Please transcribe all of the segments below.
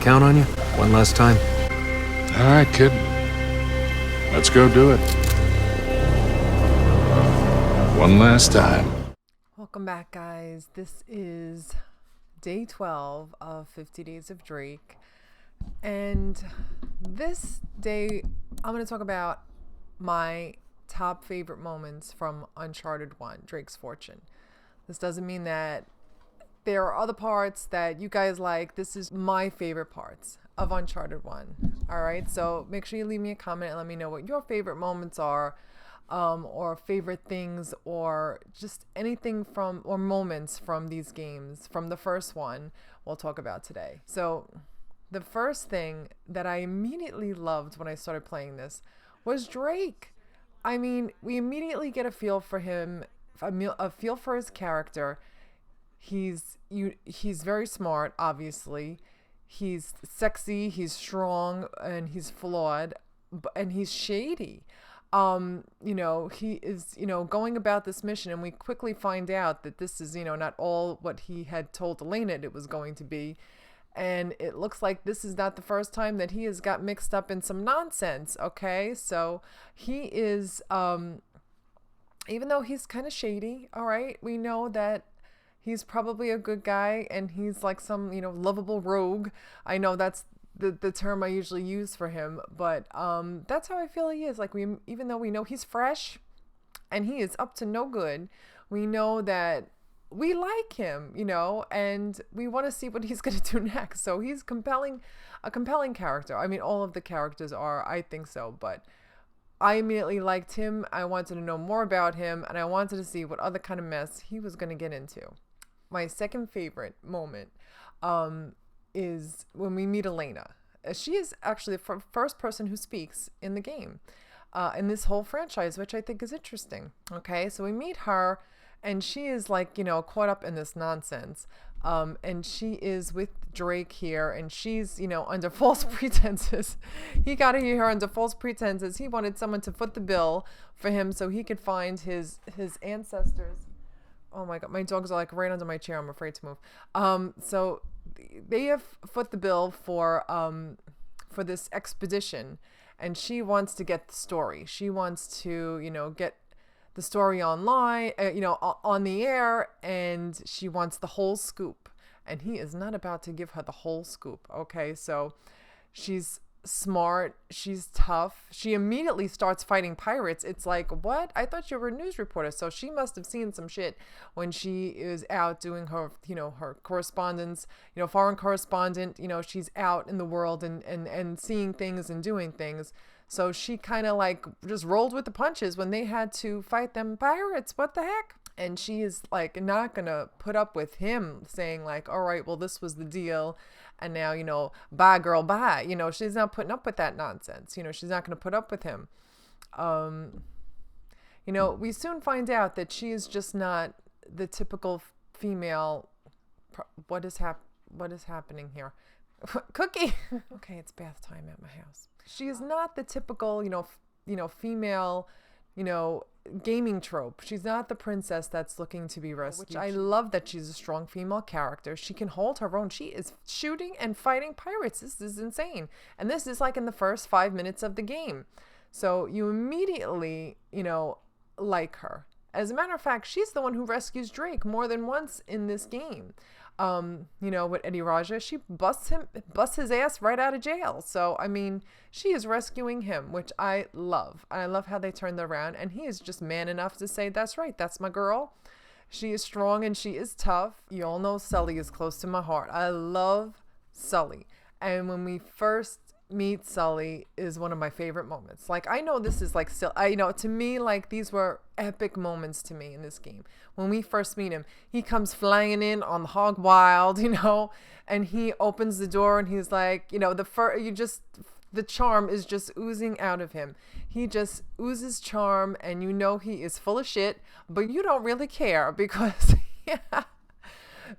count on you? One last time? All right, kid. Let's go do it. One last time. Welcome back, guys. This is day 12 of 50 Days of Drake. And this day, I'm going to talk about my top favorite moments from Uncharted 1, Drake's Fortune. This doesn't mean that there are other parts that you guys like. This is my favorite parts of Uncharted 1. All right, so make sure you leave me a comment and let me know what your favorite moments are, or favorite things, or just anything from, or moments from these games, from the first one we'll talk about today. So the first thing that I immediately loved when I started playing this was Drake. I mean, we immediately get a feel for him, a feel for his character. He's very smart, obviously. He's sexy, he's strong, and he's flawed, and he's shady. He is, going about this mission, and we quickly find out that this is, not all what he had told ELENA it was going to be. And it looks like this is not the first time that he has got mixed up in some nonsense, okay? So he is, even though he's kind of shady, all right, we know that he's probably a good guy, and he's like some, lovable rogue. I know that's the term I usually use for him, but that's how I feel he is. Like, even though we know he's fresh and he is up to no good, we know that we like him, and we want to see what he's going to do next. So he's a compelling character. I mean, all of the characters are, I think so, but I immediately liked him. I wanted to know more about him, and I wanted to see what other kind of mess he was going to get into. My second favorite moment is when we meet ELENA. She is actually the first person who speaks in the game, in this whole franchise, which I think is interesting. Okay, so we meet her, and she is like, caught up in this nonsense. And she is with Drake here, and she's, under false pretenses. He got to hear her under false pretenses. He wanted someone to foot the bill for him so he could find his ancestors. Oh my God, my dogs are like right under my chair. I'm afraid to move. So they have foot the bill for this expedition, and she wants to get the story. She wants to, get the story online, on the air, and she wants the whole scoop. And he is not about to give her the whole scoop. Okay, so she's smart, she's tough. She immediately starts fighting pirates. It's like, what? I thought you were a news reporter. So she must have seen some shit when she is out doing her, her correspondence, foreign correspondent. She's out in the world and seeing things and doing things. So she kind of like just rolled with the punches when they had to fight them pirates. What the heck? And she is like not going to put up with him saying like, all right, well, this was the deal. And now, bye girl, bye. She's not putting up with that nonsense. She's not going to put up with him. We soon find out that she is just not the typical female. What is happening here? Cookie. Okay, it's bath time at my house. She is not the typical, female, gaming trope. She's not the princess that's looking to be rescued. Which I love that she's a strong female character. She can hold her own. She is shooting and fighting pirates. This is insane. And this is like in the first 5 minutes of the game. So you immediately, like her. As a matter of fact, she's the one who rescues Drake more than once in this game. With Eddie Raja, she busts his ass right out of jail. So, I mean, she is rescuing him, which I love. I love how they turned that around. And he is just man enough to say, that's right, that's my girl. She is strong and she is tough. You all know Sully is close to my heart. I love Sully. And when we first meet Sully is one of my favorite moments. Like, I know this is like still, to me, like these were epic moments to me in this game. When we first meet him, he comes flying in on the hog wild, and he opens the door and he's like, the charm is just oozing out of him. He just oozes charm, and he is full of shit, but you don't really care because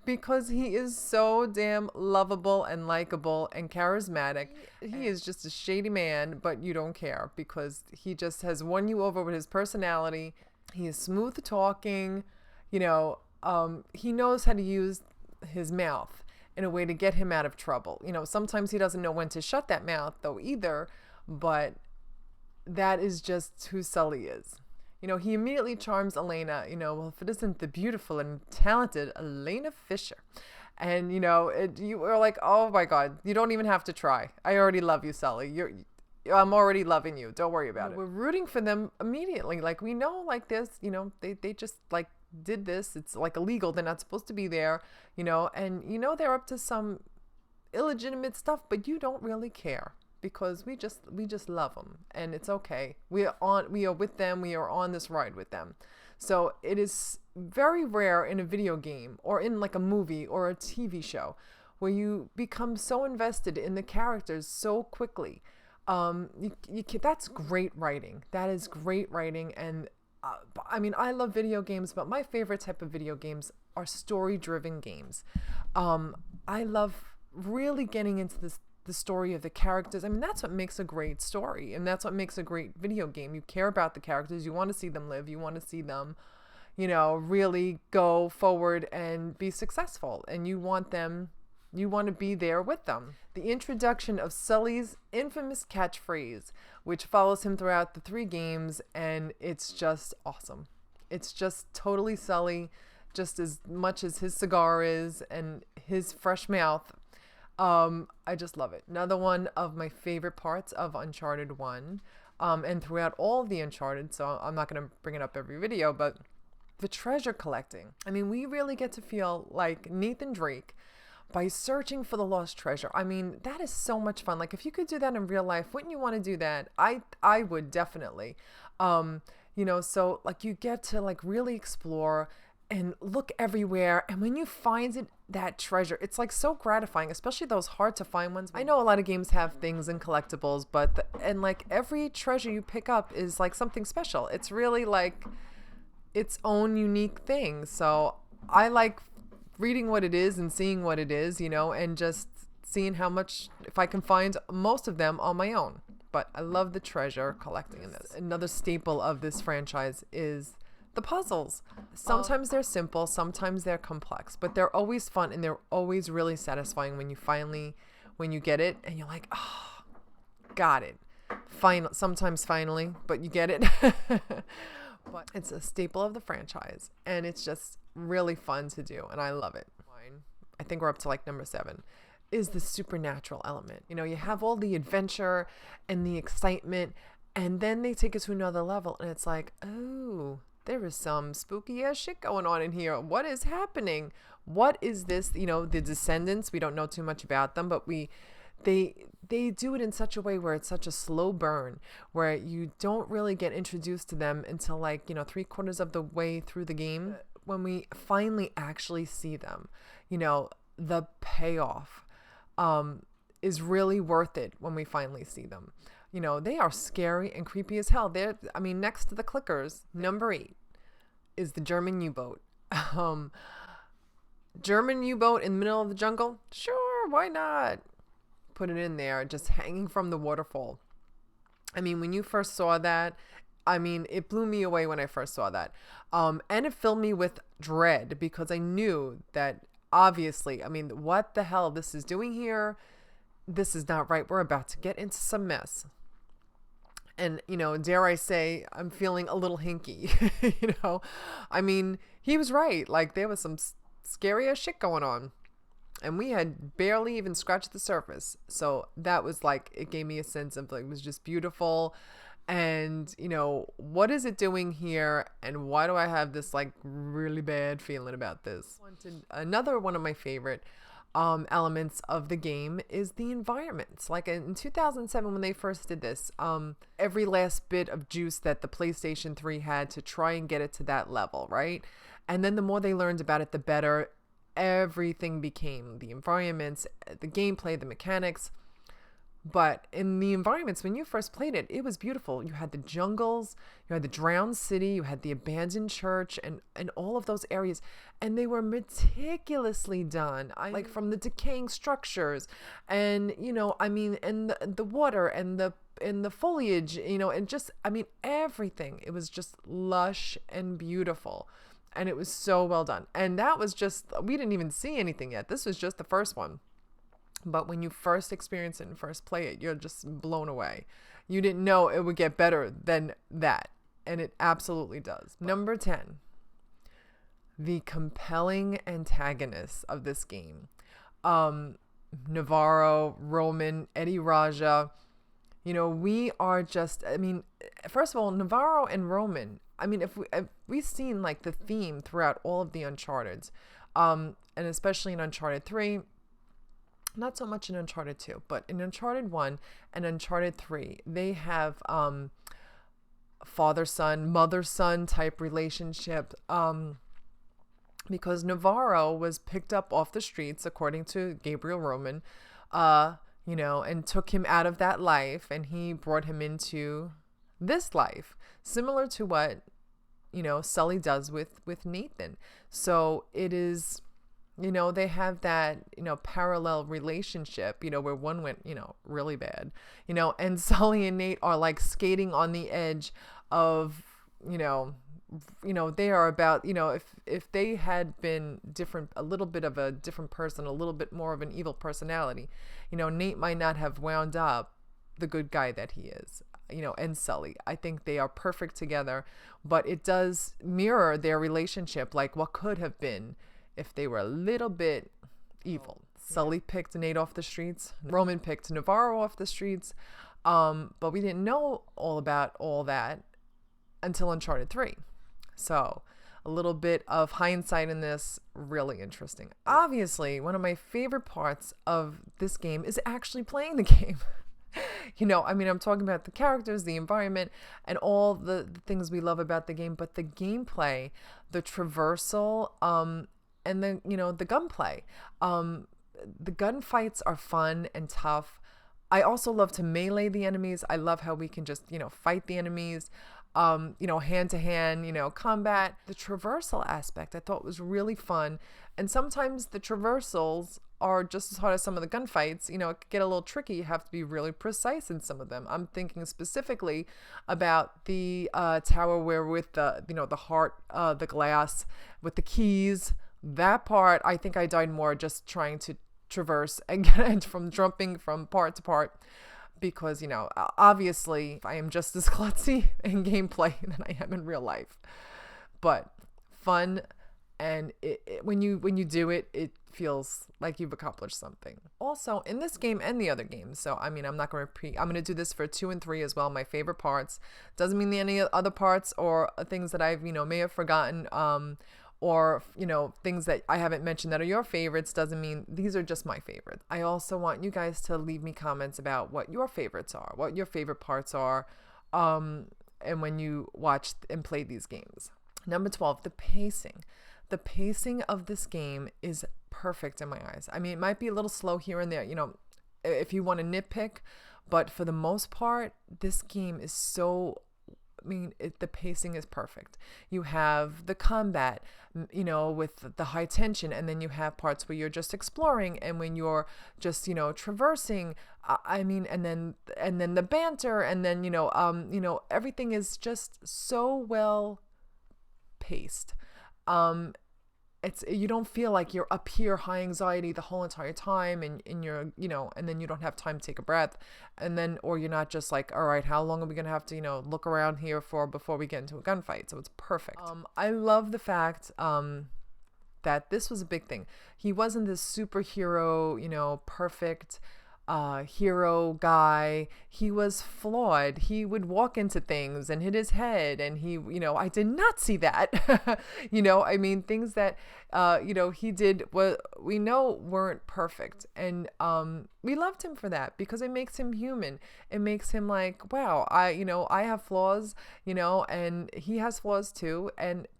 because he is so damn lovable and likable and charismatic. He is just a shady man, but you don't care because he just has won you over with his personality. He is smooth talking, he knows how to use his mouth. in a way to get him out of trouble. You know, sometimes he doesn't know when to shut that mouth though either, but that is just who Sully is. You know, he immediately charms Elena, you know, well, if it isn't the beautiful and talented Elena Fisher. And, you know, you are like, oh my God, you don't even have to try. I already love you, Sully. I'm already loving you. Don't worry about it. We're rooting for them immediately. Like, we know, like, this, you know, they just, like, did this. It's, like, illegal. They're not supposed to be there, you know, and, you know, they're up to some illegitimate stuff, but you don't really care. Because we just love them, and it's okay. We are with them. We are on this ride with them. So it is very rare in a video game or in like a movie or a TV show where you become so invested in the characters so quickly. That's great writing. That is great writing. And I mean, I love video games, but my favorite type of video games are story-driven games. I love really getting into the story of the characters. I mean, that's what makes a great story, and that's what makes a great video game. You care about the characters. You want to see them live. You want to see them, you know, really go forward and be successful, and you want to be there with them. The introduction of Sully's infamous catchphrase, which follows him throughout the 3 games, and it's just awesome. It's just totally Sully, just as much as his cigar is and his fresh mouth. I just love it. Another one of my favorite parts of Uncharted 1, and throughout all of the Uncharted, so I'm not going to bring it up every video, but the treasure collecting. I mean, we really get to feel like Nathan Drake by searching for the lost treasure. I mean, that is so much fun. Like, if you could do that in real life, wouldn't you want to do that? I would definitely. You know, so like you get to like really explore and look everywhere, and when you find that treasure, it's like so gratifying, especially those hard to find ones. I know a lot of games have things and collectibles, but and like every treasure you pick up is like something special. It's really like its own unique thing. So I like reading what it is and seeing what it is, you know, and just seeing how much, if I can find most of them on my own. But I love the treasure collecting in this. Another staple of this franchise is the puzzles. Sometimes they're simple, sometimes they're complex, but they're always fun, and they're always really satisfying when you get it and you're like, oh, got it. Sometimes finally, but you get it. But it's a staple of the franchise, and it's just really fun to do, and I love it. I think we're up to like number 7 is the supernatural element. You know, you have all the adventure and the excitement, and then they take it to another level, and it's like, oh, there is some spooky ass shit going on in here. What is happening? What is this? You know, the descendants, we don't know too much about them, but they do it in such a way where it's such a slow burn, where you don't really get introduced to them until like, you know, 3/4 of the way through the game, when we finally actually see them. You know, the payoff is really worth it when we finally see them. You know, they are scary and creepy as hell. I mean, next to the clickers, number 8 is the German U-boat. German U-boat in the middle of the jungle? Sure, why not? Put it in there, just hanging from the waterfall. I mean, when you first saw that, I mean, it blew me away when I first saw that. And it filled me with dread, because I knew that, obviously, I mean, what the hell this is doing here? This is not right. We're about to get into some mess. And, you know, dare I say, I'm feeling a little hinky, you know? I mean, he was right. Like, there was some scary ass shit going on. And we had barely even scratched the surface. So that was like, it gave me a sense of like, it was just beautiful. And, you know, what is it doing here? And why do I have this like really bad feeling about this? Another one of my favorite elements of the game is the environments. Like in 2007 when they first did this, every last bit of juice that the PlayStation 3 had to try and get it to that level, right? And then the more they learned about it, the better everything became. The environments, the gameplay, the mechanics. But in the environments, when you first played it, it was beautiful. You had the jungles, you had the drowned city, you had the abandoned church, and all of those areas. And they were meticulously done. Like from the decaying structures and, you know, I mean, and the water and the foliage, you know, and just, I mean, everything. It was just lush and beautiful. And it was so well done. And that was just, we didn't even see anything yet. This was just the first one. But when you first experience it and first play it, you're just blown away. You didn't know it would get better than that. And it absolutely does. Number 10, the compelling antagonists of this game. Navarro, Roman, Eddie Raja. You know, we are just, I mean, first of all, Navarro and Roman, I mean, if we've seen like the theme throughout all of the Uncharteds, and especially in Uncharted 3, not so much in Uncharted 2, but in Uncharted 1 and Uncharted 3, they have father-son, mother-son type relationship, because Navarro was picked up off the streets, according to Gabriel Roman, you know, and took him out of that life, and he brought him into this life, similar to what, you know, Sully does with Nathan. So it is, you know, they have that, you know, parallel relationship, you know, where one went, you know, really bad, you know, and Sully and Nate are like skating on the edge of, you know, they are about, you know, if they had been different, a little bit of a different person, a little bit more of an evil personality, you know, Nate might not have wound up the good guy that he is, you know, and Sully. I think they are perfect together, but it does mirror their relationship, like what could have been if they were a little bit evil. Sully picked Nate off the streets. Roman picked Navarro off the streets. But we didn't know all about all that until Uncharted 3. So a little bit of hindsight in this, really interesting. Obviously, one of my favorite parts of this game is actually playing the game. You know, I mean, I'm talking about the characters, the environment, and all the things we love about the game, but the gameplay, the traversal, and then, you know, the gunplay. The gunfights are fun and tough. I also love to melee the enemies. I love how we can just, you know, fight the enemies, you know, hand to hand, you know, combat. The traversal aspect I thought was really fun. And sometimes the traversals are just as hard as some of the gunfights. You know, it could get a little tricky. You have to be really precise in some of them. I'm thinking specifically about the tower where with the, you know, the heart, the glass with the keys. That part, I think I died more just trying to traverse and get from jumping from part to part, because, you know, obviously I am just as klutzy in gameplay than I am in real life. But fun, and when you do it, it feels like you've accomplished something. Also, in this game and the other games, so I mean, I'm not going to repeat. I'm going to do this for 2 and 3 as well. My favorite parts doesn't mean any other parts or things that I've, you know, may have forgotten, or, you know, things that I haven't mentioned that are your favorites doesn't mean these are just my favorites. I also want you guys to leave me comments about what your favorites are, what your favorite parts are, and when you watch and play these games. Number 12, the pacing. The pacing of this game is perfect in my eyes. I mean, it might be a little slow here and there, you know, if you want to nitpick, but for the most part, this game is so, I mean, the pacing is perfect. You have the combat, you know, with the high tension, and then you have parts where you're just exploring, and when you're just, you know, traversing. I mean, and then the banter, and then, you know, everything is just so well paced. You don't feel like you're up here high anxiety the whole entire time, and you're, you know, and then you don't have time to take a breath, and then, or you're not just like, all right, how long are we gonna have to, you know, look around here for before we get into a gunfight? So it's perfect. I love the fact that this was a big thing. He wasn't this superhero, you know, perfect hero guy. He was flawed. He would walk into things and hit his head, and he, you know, I did not see that. You know, I mean, things that you know, he did what we know weren't perfect, and we loved him for that, because it makes him human. It makes him like, wow, you know, I have flaws, you know, and he has flaws too,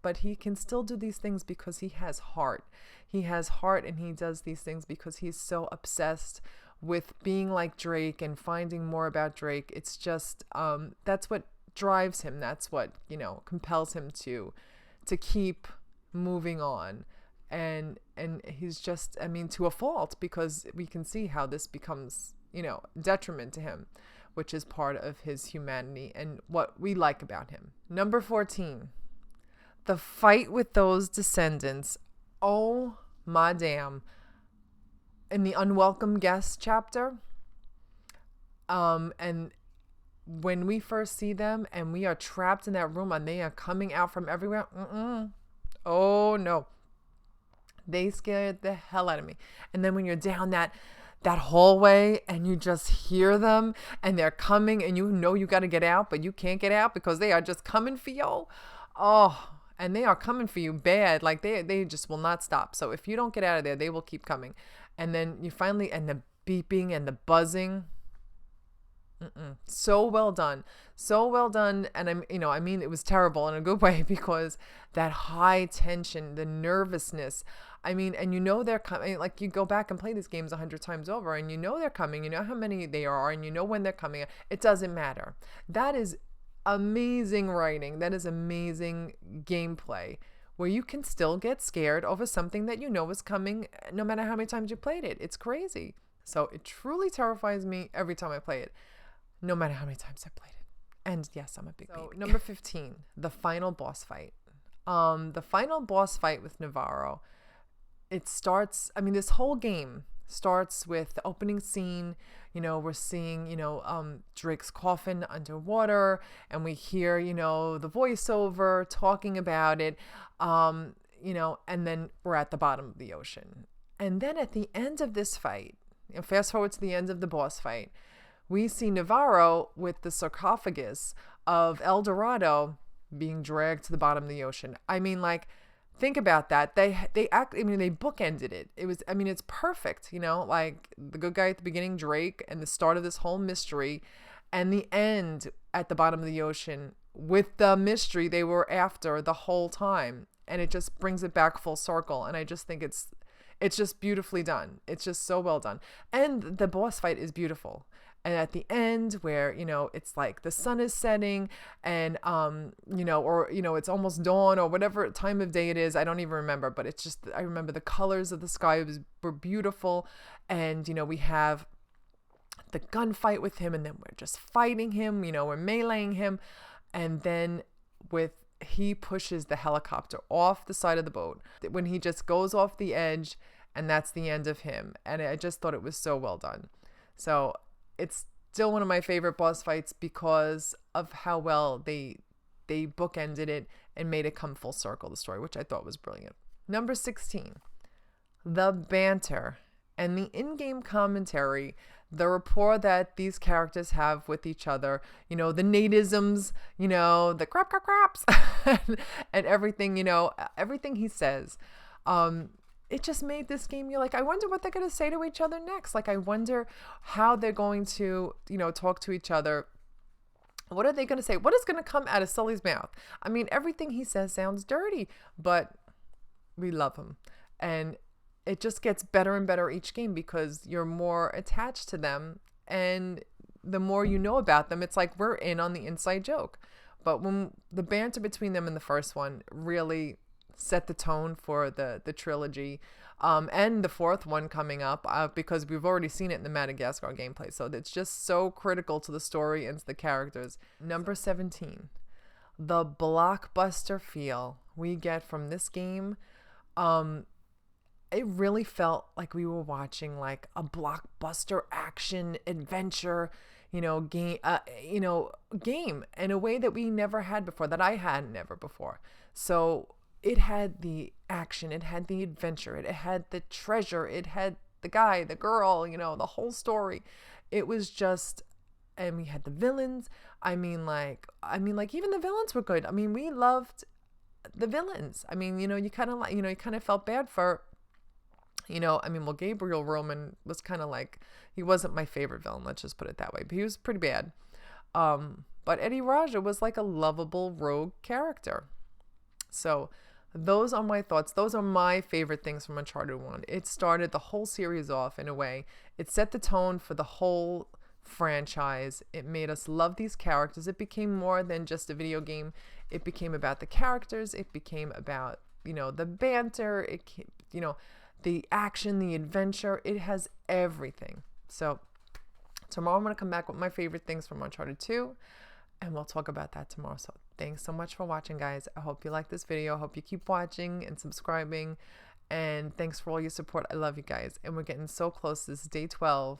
but he can still do these things because he has heart. He has heart, and he does these things because he's so obsessed with being like Drake and finding more about Drake. It's just, that's what drives him. That's what, you know, compels him to keep moving on. And he's just, I mean, to a fault, because we can see how this becomes, you know, detriment to him, which is part of his humanity and what we like about him. Number 14, The fight with those descendants. Oh my damn. In the Unwelcome Guest chapter, and when we first see them and we are trapped in that room and they are coming out from everywhere, oh no, they scared the hell out of me. And then when you're down that hallway and you just hear them and they're coming and you know you got to get out, but you can't get out because they are just coming for you. Oh, and they are coming for you bad. Like they just will not stop. So if you don't get out of there, they will keep coming. And then you finally, and the beeping and the buzzing. So well done. So well done. And I mean, it was terrible in a good way because that high tension, the nervousness, I mean, and you know they're coming. Like you go back and play these games 100 times over and you know they're coming. You know how many they are and you know when they're coming. It doesn't matter. That is amazing writing. That is amazing gameplay where you can still get scared over something that you know is coming no matter how many times you played it. It's crazy. So it truly terrifies me every time I play it, no matter how many times I played it. And yes, I'm a big baby. Number 15, the final boss fight. The final boss fight with Navarro. It starts, I mean, this whole game starts with the opening scene. You know, we're seeing, Drake's coffin underwater and we hear, the voiceover talking about it, and then we're at the bottom of the ocean. And then at the end of this fight, fast forward to the end of the boss fight, we see Navarro with the sarcophagus of El Dorado being dragged to the bottom of the ocean. I mean, like, think about that. They bookended it. It's perfect, like the good guy at the beginning, Drake, and the start of this whole mystery, and the end at the bottom of the ocean with the mystery they were after the whole time. And it just brings it back full circle. And I just think it's just beautifully done. It's just so well done. And the boss fight is beautiful. And at the end where, it's like the sun is setting and, it's almost dawn or whatever time of day it is. I don't even remember, but it's just, I remember the colors of the sky were beautiful. And, we have the gunfight with him and then we're just fighting him, we're meleeing him. And then he pushes the helicopter off the side of the boat when he just goes off the edge, and that's the end of him. And I just thought it was so well done. So it's still one of my favorite boss fights because of how well they bookended it and made it come full circle, the story, which I thought was brilliant. Number 16, the banter and the in-game commentary, the rapport that these characters have with each other, the natisms, the craps, and everything, everything he says. It just made this game, you're like, I wonder what they're going to say to each other next. Like, I wonder how they're going to, talk to each other. What are they going to say? What is going to come out of Sully's mouth? I mean, everything he says sounds dirty, but we love him. And it just gets better and better each game because you're more attached to them. And the more you know about them, it's like we're in on the inside joke. But when the banter between them in the first one really set the tone for the trilogy, and the fourth one coming up, because we've already seen it in the Madagascar gameplay. So it's just so critical to the story and to the characters. Number 17, the blockbuster feel we get from this game. It really felt like we were watching like a blockbuster action adventure, game in a way that we never had before, that I had never before. So it had the action, it had the adventure, it had the treasure, it had the guy, the girl, the whole story. It was just, and we had the villains. I mean, even the villains were good. I mean, we loved the villains. I mean, you kind of felt bad for, Gabriel Roman was kind of like, he wasn't my favorite villain, let's just put it that way, but he was pretty bad. But Eddie Raja was like a lovable rogue character. So those are my thoughts. Those are my favorite things from Uncharted 1. It started the whole series off in a way. It set the tone for the whole franchise. It made us love these characters. It became more than just a video game. It became about the characters. It became about, the banter. The action, the adventure. It has everything. So tomorrow I'm going to come back with my favorite things from Uncharted 2, and we'll talk about that tomorrow. So Thanks so much for watching, guys. I hope you like this video. I hope you keep watching and subscribing. And thanks for all your support. I love you guys. And we're getting so close. This is day 12.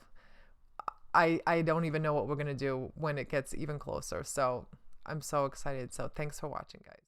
I don't even know what we're going to do when it gets even closer. So I'm so excited. So thanks for watching, guys.